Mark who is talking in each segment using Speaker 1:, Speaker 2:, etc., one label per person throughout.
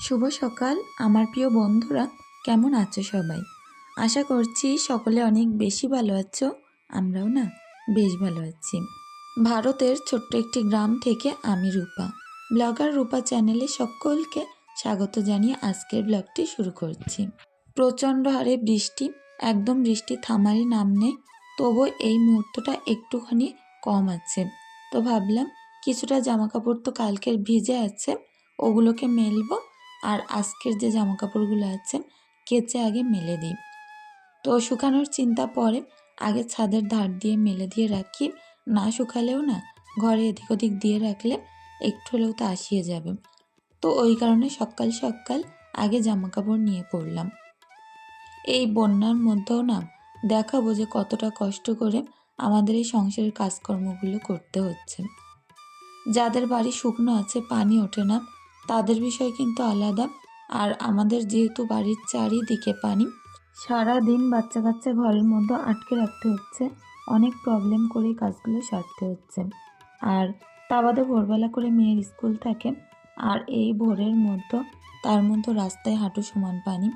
Speaker 1: শুভ সকাল আমার প্রিয় বন্ধুরা, কেমন আছো সবাই? আশা করছি সকলে অনেক বেশি ভালো আছো। আমরাও না বেশ ভালো আছি। ভারতের ছোট্ট একটি গ্রাম থেকে আমি রূপা, ব্লগার রূপা চ্যানেলে সকলকে স্বাগত জানিয়ে আজকের ব্লগটি শুরু করছি। প্রচণ্ড হারে বৃষ্টি, একদম বৃষ্টি থামারই নাম নেই। তবু এই মুহূর্তটা একটুখানি কম আছে, তো ভাবলাম কিছুটা জামা কাপড় তো কালকের ভিজে আছে, ওগুলোকে মেলবো। আর আজকের যে জামা কাপড়গুলো আছে কেচে আগে মেলে দিই। তো শুকানোর চিন্তা পরে, আগে ছাদের ধার দিয়ে মেলে দিয়ে রাখি। না শুকালেও না ঘরে এদিক ওদিক দিয়ে রাখলে একটু হলেও তো আসিয়ে যাবে। তো ওই কারণে সকাল সকাল আগে জামা কাপড় নিয়ে পড়লাম। এই বন্যার মধ্যেও না দেখাবো যে কতটা কষ্ট করে আমাদের এই সংসারের কাজকর্মগুলো করতে হচ্ছে। যাদের বাড়ি শুকনো আছে, পানি ওঠে না, তাদের বিষয় কিন্তু আলাদা। আর আমাদের যেহেতু বাড়ির চারিদিকে পানি, সারাদিন বাচ্চা কাচ্চা ঘরের মধ্যে আটকে রাখতে হচ্ছে, অনেক প্রবলেম করেই কাজগুলো সারতে হচ্ছে। আর তা বাদে ভোরবেলা করে মেয়ের স্কুল থাকে, আর এই ভোরের মধ্যে তার মধ্যে রাস্তায় হাঁটু সমান পানি,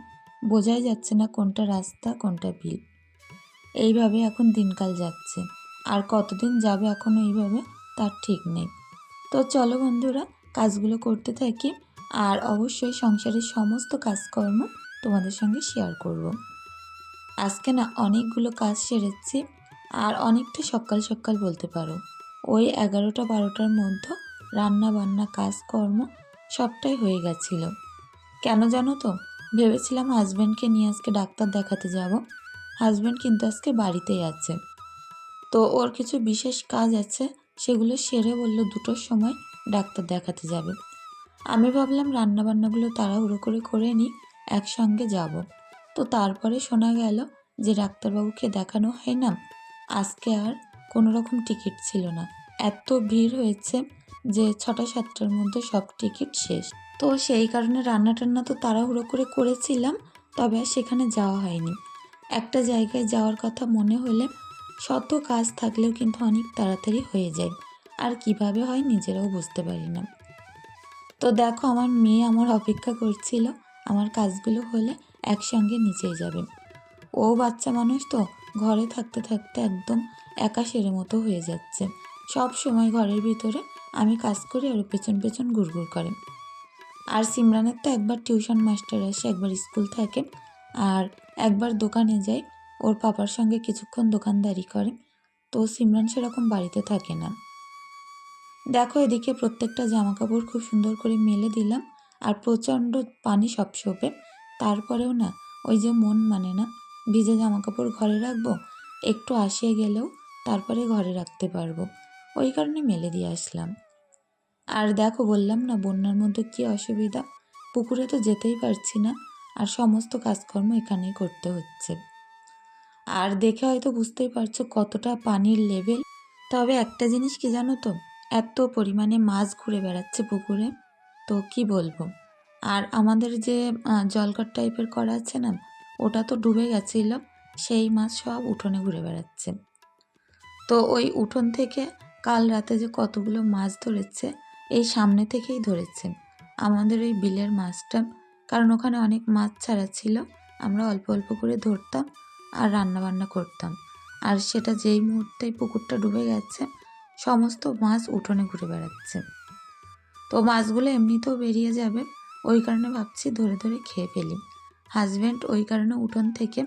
Speaker 1: বোঝাই যাচ্ছে না কোনটা রাস্তা কোনটা বিল। এইভাবে এখন দিনকাল যাচ্ছে, আর কতদিন যাবে এখনও এইভাবে তার ঠিক নেই। তো চলো বন্ধুরা, কাজগুলো করতে থাকি, আর অবশ্যই সংসারের সমস্ত কাজকর্ম তোমাদের সঙ্গে শেয়ার করব। আজকে না অনেকগুলো কাজ সেরেছি, আর অনেকটা সকাল সকাল বলতে পারো। ওই 11টা-12টার মধ্যে রান্না বান্না কাজকর্ম সবটাই হয়ে গেছিল। কেন জানো তো, ভেবেছিলাম হাজব্যান্ডকে নিয়ে আজকে ডাক্তার দেখাতে যাব। হাজব্যান্ড কিন্তু আজকে বাড়িতেই আছে। তো ওর কিছু বিশেষ কাজ আছে, সেগুলো সেরে বলল 2টোর সময় ডাক্তার দেখাতে যাবে। আমি ভাবলাম রান্নাবান্নাগুলো তাড়াহুড়ো করে নিই, একসঙ্গে যাব। তো তারপরে শোনা গেল যে ডাক্তারবাবুকে দেখানো হয় না, আজকে আর কোনো রকম টিকিট ছিল না। এত ভিড় হয়েছে যে 6টা-7টার মধ্যে সব টিকিট শেষ। তো সেই কারণে রান্না টান্না তো তাড়াহুড়ো করেছিলাম, তবে আর সেখানে যাওয়া হয়নি। একটা জায়গায় যাওয়ার কথা মনে হলে শত কাজ থাকলেও কিন্তু অনেক তাড়াতাড়ি হয়ে যায়, আর কিভাবে হয় নিজেরাও বুঝতে পারি না। তো দেখো, আমার মেয়ে আমার অপেক্ষা করছিল, আমার কাজগুলো হলে একসঙ্গে নিচেই যাবে। ও বাচ্চা মানুষ তো, ঘরে থাকতে থাকতে একদম একা সেরে মতো হয়ে যাচ্ছে। সব সময় ঘরের ভিতরে আমি কাজ করি আর পেছন পেছন ঘুরঘুর করে। আর সিমরানের তো একবার টিউশন মাস্টার আসে, একবার স্কুল থাকে, আর একবার দোকানে যায়। ওর পাপার সঙ্গে কিছুক্ষণ দোকানদারি করে। তো সিমরান সেরকম বাড়িতে থাকে না। দেখো, এদিকে প্রত্যেকটা জামা কাপড় খুব সুন্দর করে মেলে দিলাম, আর প্রচণ্ড পানি সব সোপে। তারপরেও না ওই যে মন মানে না, ভিজে জামা কাপড় ঘরে রাখবো, একটু আসিয়ে গেলেও তারপরে ঘরে রাখতে পারবো, ওই কারণে মেলে দিয়ে আসলাম। আর দেখো, বললাম না বন্যার মধ্যে কি অসুবিধা, পুকুরে তো যেতেই পারছি না, আর সমস্ত কাজকর্ম এখানেই করতে হচ্ছে। আর দেখে হয়তো বুঝতেই পারছো কতটা পানির লেভেল। তবে একটা জিনিস কি জানো তো, এত পরিমাণে মাছ ঘুরে বেড়াচ্ছে পুকুরে, তো কি বলবো। আর আমাদের যে জলঘর টাইপের করা আছে না, ওটা তো ডুবে গেছিল, সেই মাছ সব উঠোনে ঘুরে বেড়াচ্ছে। তো ওই উঠোন থেকে কাল রাতে যে কতগুলো মাছ ধরেছে, এই সামনে থেকেই ধরেছে আমাদের ওই বিলের মাছটা। কারণ ওখানে অনেক মাছ ছাড়া ছিল, আমরা অল্প অল্প করে ধরতাম আর রান্নাবান্না করতাম। আর সেটা যেই মুহূর্তে পুকুরটা ডুবে গেছে, সমস্ত মাছ উঠোনে ঘুরে বেড়াচ্ছে। তো মাছগুলো এমনিতেও বেরিয়ে যাবে, ওই কারণে ভাবছি ধরে ধরে খেয়ে ফেলি। হাজব্যান্ড ওই কারণে উঠোন থেকে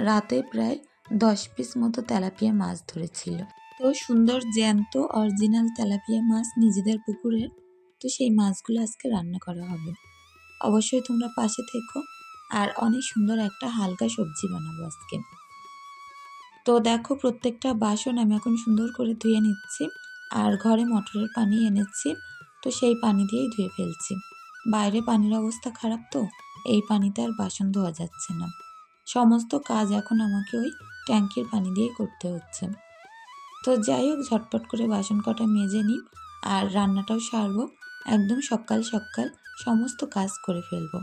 Speaker 1: রাতে প্রায় 10 পিস মতো তেলাপিয়া মাছ ধরেছিল। তো সুন্দর জ্যান্ত অরিজিনাল তেলাপিয়া মাছ নিজেদের পুকুরের। তো সেই মাছগুলো আজকে রান্না করা হবে। অবশ্যই তোমরা পাশে থেকো, আর অনেক সুন্দর একটা হালকা সবজি বানাবো আজকে। তো দেখো, প্রত্যেকটা বাসন আমি এখন সুন্দর করে ধুয়ে নিচ্ছি, আর ঘরে মোটরের পানি এনেছি, তো সেই পানি দিয়েই ধুয়ে ফেলছি। বাইরে পানির অবস্থা খারাপ, তো এই পানিতে আর বাসন ধোয়া যাচ্ছে না। সমস্ত কাজ এখন আমাকে ওই ট্যাঙ্কির পানি দিয়েই করতে হচ্ছে। তো যাই হোক, ঝটপট করে বাসন কটা মেজে নিই, আর রান্নাটাও সারবো। একদম সকাল সকাল সমস্ত কাজ করে ফেলবো।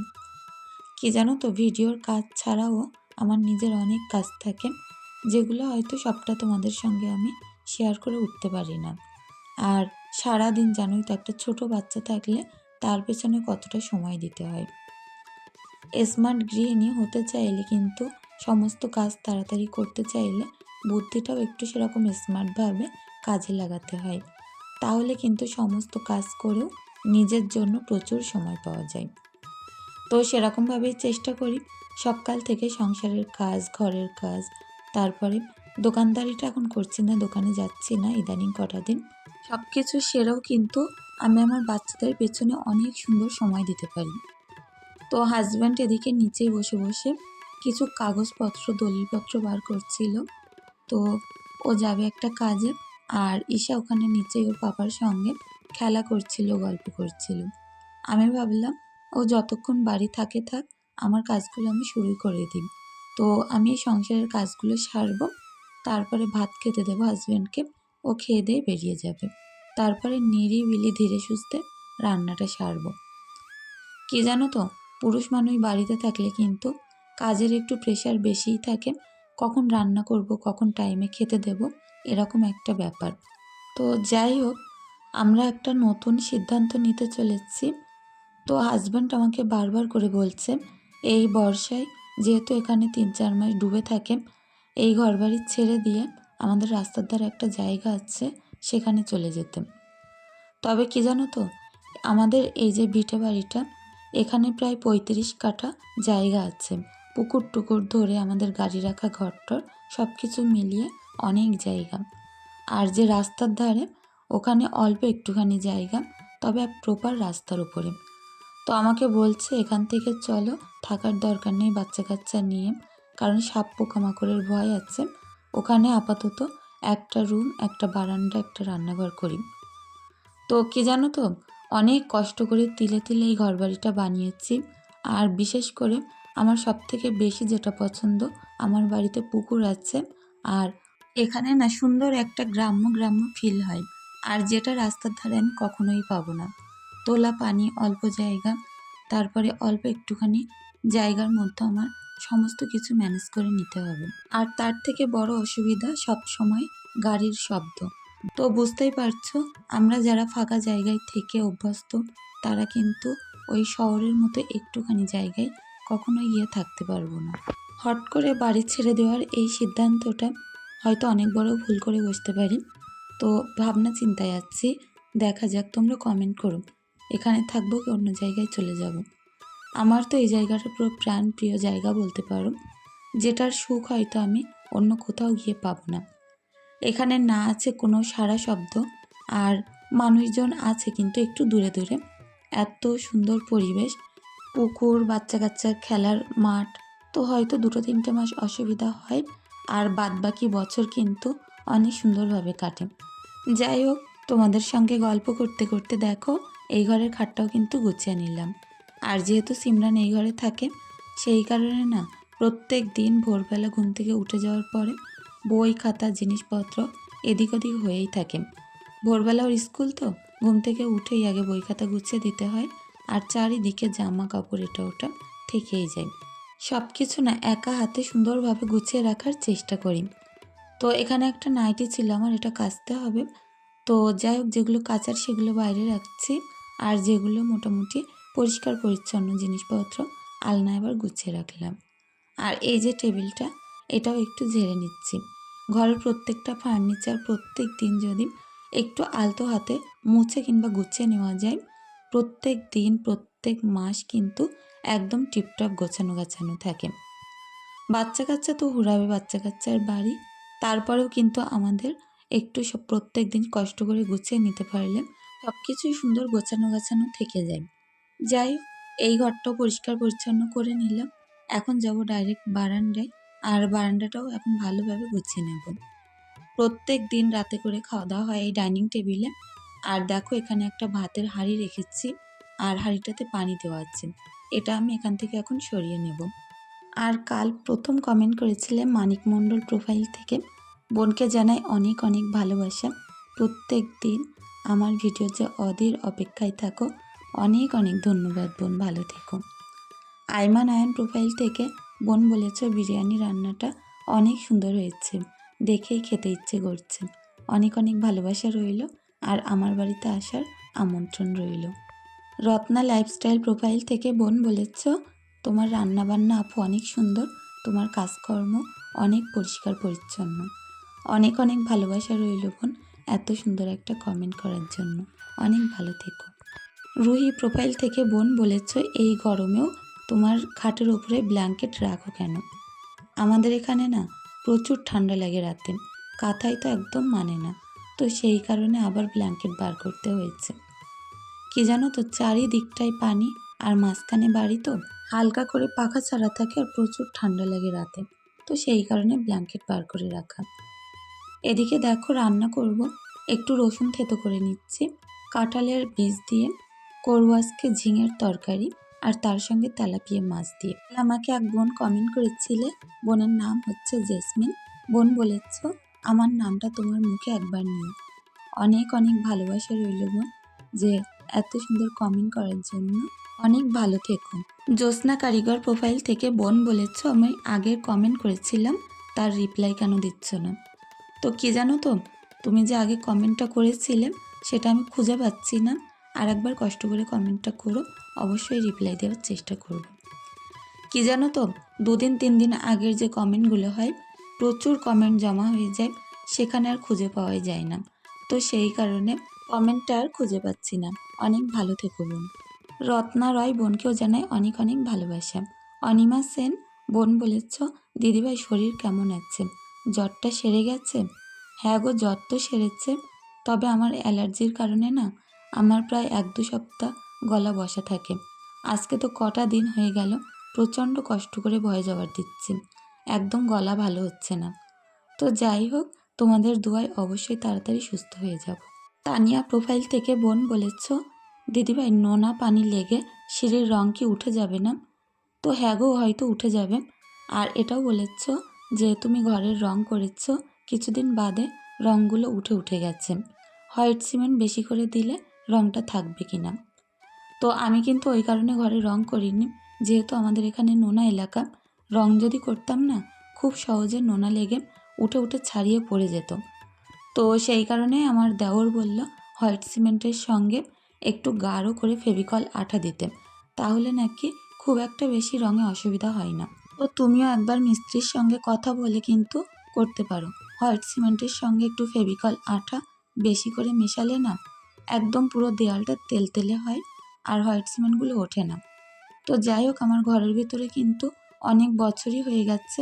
Speaker 1: কি জানো তো, ভিডিওর কাজ ছাড়াও আমার নিজের অনেক কাজ থাকে, যেগুলো হয়তো সবটা তোমাদের সঙ্গে আমি শেয়ার করে উঠতে পারি না। আর সারাদিন জানোই তো, একটা ছোট বাচ্চা থাকলে তার পেছনে কতটা সময় দিতে হয়। স্মার্ট গৃহিণী হতে চাইলে কিন্তু সমস্ত কাজ তাড়াতাড়ি করতে চাইলে বুদ্ধিটাও একটু সেরকম স্মার্টভাবে কাজে লাগাতে হয়। তাহলে কিন্তু সমস্ত কাজ করেও নিজের জন্য প্রচুর সময় পাওয়া যায়। তো সেরকমভাবেই চেষ্টা করি সকাল থেকে সংসারের কাজ, ঘরের কাজ, তারপরে দোকানদারিটা এখন করছি না, দোকানে যাচ্ছি না ইদানিং কটা দিন। সব কিছু সেরেও কিন্তু আমি আমার বাচ্চাদের পেছনে অনেক সুন্দর সময় দিতে পারি। তো হাজব্যান্ড এদিকে নিচেই বসে বসে কিছু কাগজপত্র দলিলপত্র বার করছিল। তো ও যাবে একটা কাজে, আর ঈশা ওখানে নিচেই ওর পাপার সঙ্গে খেলা করছিল, গল্প করছিল। আমি ভাবলাম ও যতক্ষণ বাড়ি থাকে থাক, আমার কাজগুলো আমি শুরু করে দিই। তো আমি এই সংসারের কাজগুলো সারবো, তারপরে ভাত খেতে দেবো হাজব্যান্ডকে, ও খেয়ে দিয়ে বেরিয়ে যাবে। তারপরে নিরিবিলি ধীরে সুস্থে রান্নাটা সারবো। কি জানো তো, পুরুষ মানুষ বাড়িতে থাকলে কিন্তু কাজের একটু প্রেশার বেশিই থাকে। কখন রান্না করব, কখন টাইমে খেতে দেব, এরকম একটা ব্যাপার। তো যাই হোক, আমরা একটা নতুন সিদ্ধান্ত নিতে চলেছি। তো হাজব্যান্ড আমাকে বারবার করে বলছে এই বর্ষায় যেহেতু এখানে ৩-৪ মাস ডুবে থাকে, এই ঘরবাড়ি ছেড়ে দিয়ে আমাদের রাস্তার ধারে একটা জায়গা আছে, সেখানে চলে যেতে। তবে কি জানো তো, আমাদের এই যে ভিটে বাড়িটা, এখানে প্রায় ৩৫ কাঠা জায়গা আছে। পুকুর টুকুর ধরে আমাদের গাড়ি রাখা ঘরটর সব কিছু মিলিয়ে অনেক জায়গা। আর যে রাস্তার ধারে, ওখানে অল্প একটুখানি জায়গা, তবে প্রপার রাস্তার উপরে। তো আমাকে বলছে এখান থেকে চলো, থাকার দরকার নেই বাচ্চা কাচ্চা নিয়ে, কারণ সাপ পোকামাকড়ের ভয় আছে। ওখানে আপাতত একটা রুম, একটা বারান্দা, একটা রান্নাঘর করি। তো কি জানো তো, অনেক কষ্ট করে তিলে তিলে এই ঘরবাড়িটা বানিয়েছি। আর বিশেষ করে আমার সবথেকে বেশি যেটা পছন্দ, আমার বাড়িতে পুকুর আছে, আর এখানে না সুন্দর একটা গ্রাম্য গ্রাম্য ফিল হয়, আর যেটা রাস্তার ধারে আমি কখনোই পাবো না। তোলা পানি, অল্প জায়গা, তারপরে অল্প একটুখানি জায়গার মধ্যে আমার সমস্ত কিছু ম্যানেজ করে নিতে হবে। আর তার থেকে বড় অসুবিধা সব সময় গাড়ির শব্দ। তো বুঝতেই পারছো, আমরা যারা ফাঁকা জায়গায় থেকে অভ্যস্ত, তারা কিন্তু ওই শহরের মতো একটুখানি জায়গায় কখনোই গিয়ে থাকতে পারবো না। হট করে বাড়ি ছেড়ে দেওয়ার এই সিদ্ধান্তটা হয়তো অনেক বড় ভুল করে বসতে পারি। তো ভাবনা চিন্তায় আছি, দেখা যাক, তোমরা কমেন্ট করো এখানে থাকবো কি অন্য জায়গায় চলে যাব। আমার তো এই জায়গাটা পুরো প্রাণ প্রিয় জায়গা বলতে পারো, যেটার সুখ হয়তো আমি অন্য কোথাও গিয়ে পাবো না। এখানে না আছে কোনো সারা শব্দ, আর মানুষজন আছে কিন্তু একটু দূরে দূরে। এত সুন্দর পরিবেশ, পুকুর, বাচ্চা কাচ্চার খেলার মাঠ। তো হয়তো 2-3টে মাস অসুবিধা হয়, আর বাদবাকি বছর কিন্তু অনেক সুন্দরভাবে কাটে। যাই হোক, তোমাদের সঙ্গে গল্প করতে করতে দেখো এই ঘরের খাটটাও কিন্তু গুছিয়ে নিলাম। আর যেহেতু সিমরান এই ঘরে থাকে, সেই কারণে না প্রত্যেক দিন ভোরবেলা ঘুম থেকে উঠে যাওয়ার পরে বই খাতা জিনিসপত্র এদিক ওদিক হয়েই থাকে। ভোরবেলা ওর স্কুল, তো ঘুম থেকে উঠেই আগে বই খাতা গুছিয়ে দিতে হয়, আর চারিদিকে জামা কাপড় এটা ওটা থেকেই যায়। সব কিছু না একা হাতে সুন্দরভাবে গুছিয়ে রাখার চেষ্টা করি। তো এখানে একটা নাইটি ছিল আমার, এটা কাচতে হবে। তো যাই হোক, যেগুলো কাচার সেগুলো বাইরে রাখছি, আর যেগুলো মোটামুটি পরিষ্কার পরিচ্ছন্ন জিনিসপত্র আলনায় আবার গুছিয়ে রাখলাম। আর এই যে টেবিলটা, এটাও একটু ঝেড়ে নিচ্ছি। ঘরের প্রত্যেকটা ফার্নিচার প্রত্যেক দিন যদি একটু আলতো হাতে মুছে কিংবা গুছিয়ে নেওয়া যায়, প্রত্যেক দিন প্রত্যেক মাস কিন্তু একদম টিপটপ গোছানো গাছানো থাকে। বাচ্চা কাচ্চা তো হুড়াবে, বাচ্চা কাচ্চার বাড়ি, তারপরেও কিন্তু আমাদের একটু সব প্রত্যেক দিন কষ্ট করে গুছিয়ে নিতে পারলে সব কিছুই সুন্দর গোছানো গাছানো থেকে যায়। যাই হোক, এই ঘরটাও পরিষ্কার পরিচ্ছন্ন করে নিলাম। এখন যাব ডাইরেক্ট বারান্দায়, আর বারান্দাটাও এখন ভালোভাবে গুছিয়ে নেব। প্রত্যেক দিন রাতে করে খাওয়া দাওয়া হয় এই ডাইনিং টেবিলে। আর দেখো এখানে একটা ভাতের হাঁড়ি রেখেছি, আর হাঁড়িটাতে পানি দেওয়া আছে, এটা আমি এখান থেকে এখন সরিয়ে নেব। আর কাল প্রথম কমেন্ট করেছিলে মানিক মণ্ডল প্রোফাইল থেকে, বোনকে জানাই অনেক অনেক ভালোবাসা। প্রত্যেক দিন আমার ভিডিও যে অধীর অপেক্ষায় থাকো, অনেক অনেক ধন্যবাদ বোন, ভালো থেকো। আইমান আয়ান প্রোফাইল থেকে বোন বলেছ বিরিয়ানি রান্নাটা অনেক সুন্দর হয়েছে, দেখেই খেতে ইচ্ছে করছে। অনেক অনেক ভালোবাসা রইল, আর আমার বাড়িতে আসার আমন্ত্রণ রইল। রত্না লাইফস্টাইল প্রোফাইল থেকে বোন বলেছ তোমার রান্নাবান্না আপু অনেক সুন্দর, তোমার কাজকর্ম অনেক পরিষ্কার পরিচ্ছন্ন। অনেক অনেক ভালোবাসা রইল বোন এত সুন্দর একটা কমেন্ট করার জন্য। অনেক ভালো থেকো। রুহি প্রোফাইল থেকে বোন বলেছ, এই গরমেও তোমার খাটের ওপরে ব্ল্যাঙ্কেট রাখো কেন? আমাদের এখানে না প্রচুর ঠান্ডা লাগে রাতে, কাঁথাই তো একদম মানে না, তো সেই কারণে আবার ব্ল্যাঙ্কেট বার করতে হয়েছে। কি জানো তো, চারিদিকটাই পানি আর মাঝখানে বাড়ি, তো হালকা করে পাখা ছাড়া থাকে আর প্রচুর ঠান্ডা লাগে রাতে, তো সেই কারণে ব্ল্যাঙ্কেট বার করে রাখা। এদিকে দেখো রান্না করব, একটু রসুন থেতো করে নিচ্ছি। কাঁঠালের বীজ দিয়ে করবো আজকে ঝিঙের তরকারি, আর তার সঙ্গে তেলাপিয়া মাছ দিয়ে। আমাকে এক বোন কমেন্ট করেছিলে, বোনের নাম হচ্ছে জেসমিন। বোন বলেছ, আমার নামটা তোমার মুখে একবার নিও। অনেক অনেক ভালোবাসা রইল বোন, যে এত সুন্দর কমেন্ট করার জন্য। অনেক ভালো থেকো। জ্যোৎস্না কারিগর প্রোফাইল থেকে বোন বলেছ, আমি আগের কমেন্ট করেছিলাম, তার রিপ্লাই কেন দিচ্ছ না? তো কি জানো তো, তুমি যে আগে কমেন্টটা করেছিলে সেটা আমি খুঁজে পাচ্ছি না। আর একবার কষ্ট করে কমেন্টটা করো, অবশ্যই রিপ্লাই দেওয়ার চেষ্টা করব। কি জানো তো, 2-3 দিন আগের যে কমেন্টগুলো হয়, প্রচুর কমেন্ট জমা হয়ে যায়, সেখানে আর খুঁজে পাওয়াই যায় না, তো সেই কারণে কমেন্টটা আর খুঁজে পাচ্ছি না। অনেক ভালো থেকো বোন। রত্না রয় বোনকেও জানায় অনেক অনেক ভালোবাসা। অনিমা সেন বোন বলেছ, দিদিভাই শরীর কেমন আছে? জ্বরটা সেরে গেছে? হ্যাঁ গো, জ্বর তো সেরেছে, তবে আমার অ্যালার্জির কারণে না আমার প্রায় 1-2 সপ্তাহ গলা বসা থাকে। আজকে তো কটা দিন হয়ে গেল প্রচণ্ড কষ্ট করে ভয়ে যাওয়ার দিচ্ছি, একদম গলা ভালো হচ্ছে না। তো যাই হোক, তোমাদের দোয়ায় অবশ্যই তাড়াতাড়ি সুস্থ হয়ে যাব। তানিয়া প্রোফাইল থেকে বোন বলেছ, দিদিভাই নোনা পানি লেগে সিঁড়ির রং কি উঠে যাবে না? তো হ্যাঁ গো, হয়তো উঠে যাবে। আর এটাও বলেছ যে তুমি ঘরের রং করেছ, কিছুদিন বাদে রঙগুলো উঠে উঠে গেছে, হোয়াইট সিমেন্ট বেশি করে দিলে রংটা থাকবে কি না। তো আমি কিন্তু ওই কারণে ঘরে রং করিনি, যেহেতু আমাদের এখানে নোনা এলাকা, রং যদি করতাম না খুব সহজে নোনা লেগে উঠে উঠে ছাড়িয়ে পড়ে যেত। তো সেই কারণে আমার দেওর বলল হোয়াইট সিমেন্টের সঙ্গে একটু গাঢ় করে ফেভিকল আঠা দিতে, তাহলে নাকি খুব একটা বেশি রঙে অসুবিধা হয় না। তো তুমিও একবার মিস্ত্রির সঙ্গে কথা বলে কিন্তু করতে পারো। হোয়াইট সিমেন্টের সঙ্গে একটু ফেভিকল আঠা বেশি করে মেশালে না একদম পুরো দেয়ালটা তেলতেলে হয়, আর হোয়াইট সিমেন্টগুলো ওঠে না। তো যাই হোক, আমার ঘরের ভিতরে কিন্তু অনেক বছরই হয়ে গেছে,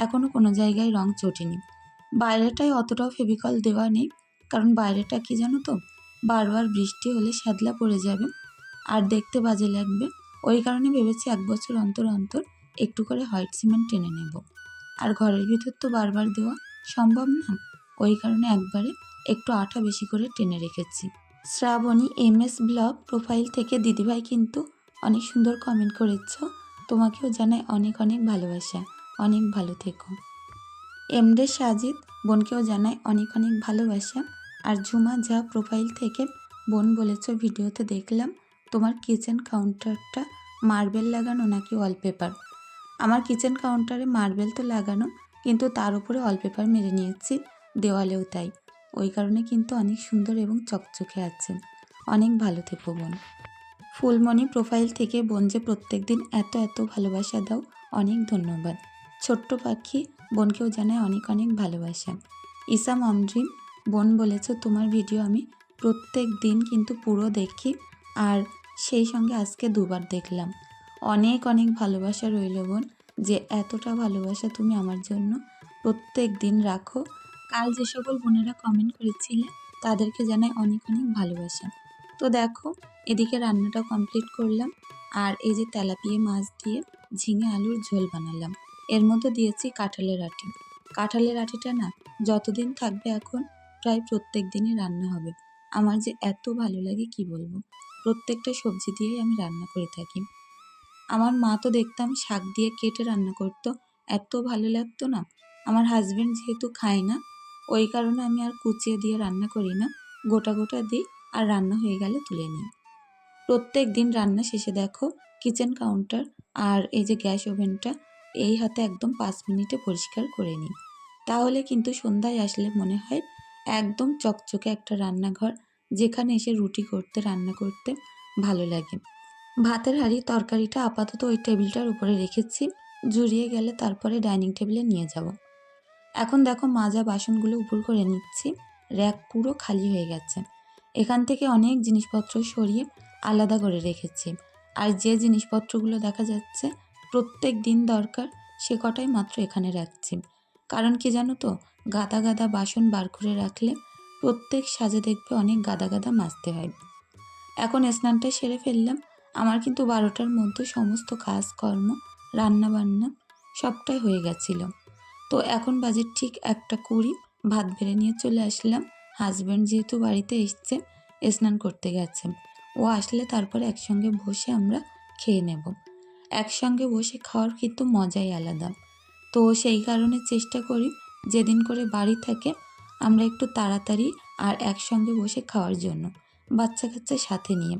Speaker 1: এখনও কোনো জায়গায় রং চটেনি। বাইরেটায় অতটাও ফেভিকল দেওয়া নেই, কারণ বাইরেটা কি জানো তো, বারবার বৃষ্টি হলে শ্যাদলা পড়ে যাবে আর দেখতে বাজে লাগবে। ওই কারণে ভেবেছি 1 বছর অন্তর অন্তর একটু করে হোয়াইট সিমেন্ট টেনে নেব। আর ঘরের ভিতর তো বারবার দেওয়া সম্ভব না, ওই কারণে একবারে একটু আঠা বেশি করে টেনে রেখেছি। শ্রাবণী MS ব্লগ প্রোফাইল থেকে দিদিভাই কিন্তু অনেক সুন্দর কমেন্ট করেছ, তোমাকেও জানাই অনেক অনেক ভালোবাসা। অনেক ভালো থেকো। এমডে সাজিদ বোনকেও জানায় অনেক অনেক ভালোবাসা। আর ঝুমা যা প্রোফাইল থেকে বোন বলেছ, ভিডিওতে দেখলাম তোমার কিচেন কাউন্টারটা মার্বেল লাগানো নাকি ওয়ালপেপার? আমার কিচেন কাউন্টারে মার্বেল তো লাগানো, কিন্তু তার উপরে ওয়ালপেপার মেরে নিয়েছি, দেওয়ালেও তাই। ওই কারণে কিন্তু অনেক সুন্দর এবং চকচকে আছে। অনেক ভালো থেকো বোন। ফুলমণি প্রোফাইল থেকে বোন যে প্রত্যেক দিন এত এত ভালোবাসা দাও, অনেক ধন্যবাদ। ছোট্ট পাখি বোনকেও জানায় অনেক অনেক ভালোবাসা। ইসাম অমড্রিম বোন বলেছ, তোমার ভিডিও আমি প্রত্যেক দিন কিন্তু পুরো দেখি, আর সেই সঙ্গে আজকে 2বার দেখলাম। অনেক অনেক ভালোবাসা রইল বোন, যে এতটা ভালোবাসা তুমি আমার জন্য প্রত্যেক দিন রাখো। কাল যে সকল বোনেরা কমেন্ট করেছিলে তাদেরকে জানাই অনেক অনেক ভালোবাসা। তো দেখো, এদিকে রান্নাটা কমপ্লিট করলাম, আর এই যে তেলাপিয়া মাছ দিয়ে ঝিঙে আলুর ঝোল বানালাম। এর মধ্যে দিয়েছি কাঁঠালের আঁটি। কাঁঠালের আঁটিটা না যতদিন থাকবে এখন প্রায় প্রত্যেক দিনই রান্না হবে। আমার যে এত ভালো লাগে কি বলবো, প্রত্যেকটা সবজি দিয়েই আমি রান্না করে থাকি। আমার মা তো দেখতাম শাক দিয়ে কেটে রান্না করতো, এত ভালো লাগতো না। আমার হাজবেন্ড যেহেতু খায় না, ওই কারণে আমি আর কুচিয়ে দিয়ে রান্না করি না, গোটা গোটা দিই, আর রান্না হয়ে গেলে তুলে নিই। প্রত্যেক দিন রান্না শেষে দেখো কিচেন কাউন্টার আর এই যে গ্যাস ওভেনটা এই হাতে একদম 5 মিনিটে পরিষ্কার করে নিই। তাহলে কিন্তু সন্ধ্যায় আসলে মনে হয় একদম চকচকে একটা রান্নাঘর, যেখানে এসে রুটি করতে রান্না করতে ভালো লাগে। ভাতের হাঁড়ি তরকারিটা আপাতত ওই টেবিলটার উপরে রেখেছি, জুড়িয়ে গেলে তারপরে ডাইনিং টেবিলে নিয়ে যাব। এখন দেখো মাজা বাসনগুলো উপর করে নিচ্ছি। র্যাক পুরো খালি হয়ে গেছে। এখান থেকে অনেক জিনিসপত্র সরিয়ে আলাদা করে রেখেছি। আর যে জিনিসপত্রগুলো দেখা যাচ্ছে প্রত্যেক দিন দরকার, সে কটাই মাত্র এখানে রাখছি। কারণ কি জানো তো, গাদা গাদা বাসন বার করে রাখলে প্রত্যেক সাজে দেখবে অনেক গাদা গাদা মাজতে হয়। এখন স্নানটা সেরে ফেললাম। আমার কিন্তু 12টার মধ্যে সমস্ত কাজকর্ম, রান্নাবান্না সবটাই হয়ে গেছিল। তো এখন বাজে ঠিক 1:20, ভাত বেড়ে নিয়ে চলে আসলাম। হাজব্যান্ড যেহেতু বাড়িতে এসছে, স্নান করতে গেছে, ও আসলে তারপরে একসঙ্গে বসে আমরা খেয়ে নেব। একসঙ্গে বসে খাওয়ার কিন্তু মজাই আলাদা। তো সেই কারণে চেষ্টা করি যেদিন করে বাড়ি থাকে আমরা একটু তাড়াতাড়ি আর একসঙ্গে বসে খাওয়ার জন্য, বাচ্চা কাচ্চা সাথে নিয়ে।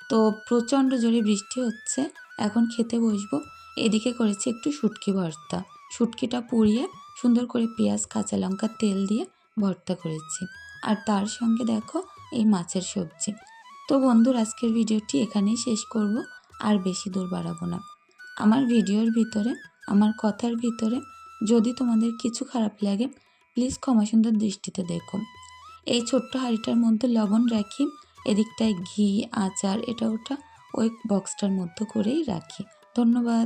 Speaker 1: তো প্রচণ্ড জোরে বৃষ্টি হচ্ছে, এখন খেতে বসবো। এদিকে করেছি একটু শুটকি ভর্তা। শুটকিটা পুড়িয়ে সুন্দর করে পেঁয়াজ কাঁচা লঙ্কা তেল দিয়ে ভর্তা করেছি। আর তার সঙ্গে দেখো এই মাছের সবজি। তো বন্ধুর আজকের ভিডিওটি এখানেই শেষ করব, আর বেশি দূর বাড়াবো না। আমার ভিডিওর ভিতরে, আমার কথার ভিতরে যদি তোমাদের কিছু খারাপ লাগে প্লিজ ক্ষমা সুন্দর দৃষ্টিতে দেখো। এই ছোট্ট হাঁড়িটার মধ্যে লবণ রাখি, এদিকটায় ঘি, আচার, এটা ওটা ওই বক্সটার মধ্যে করেই রাখি। ধন্যবাদ।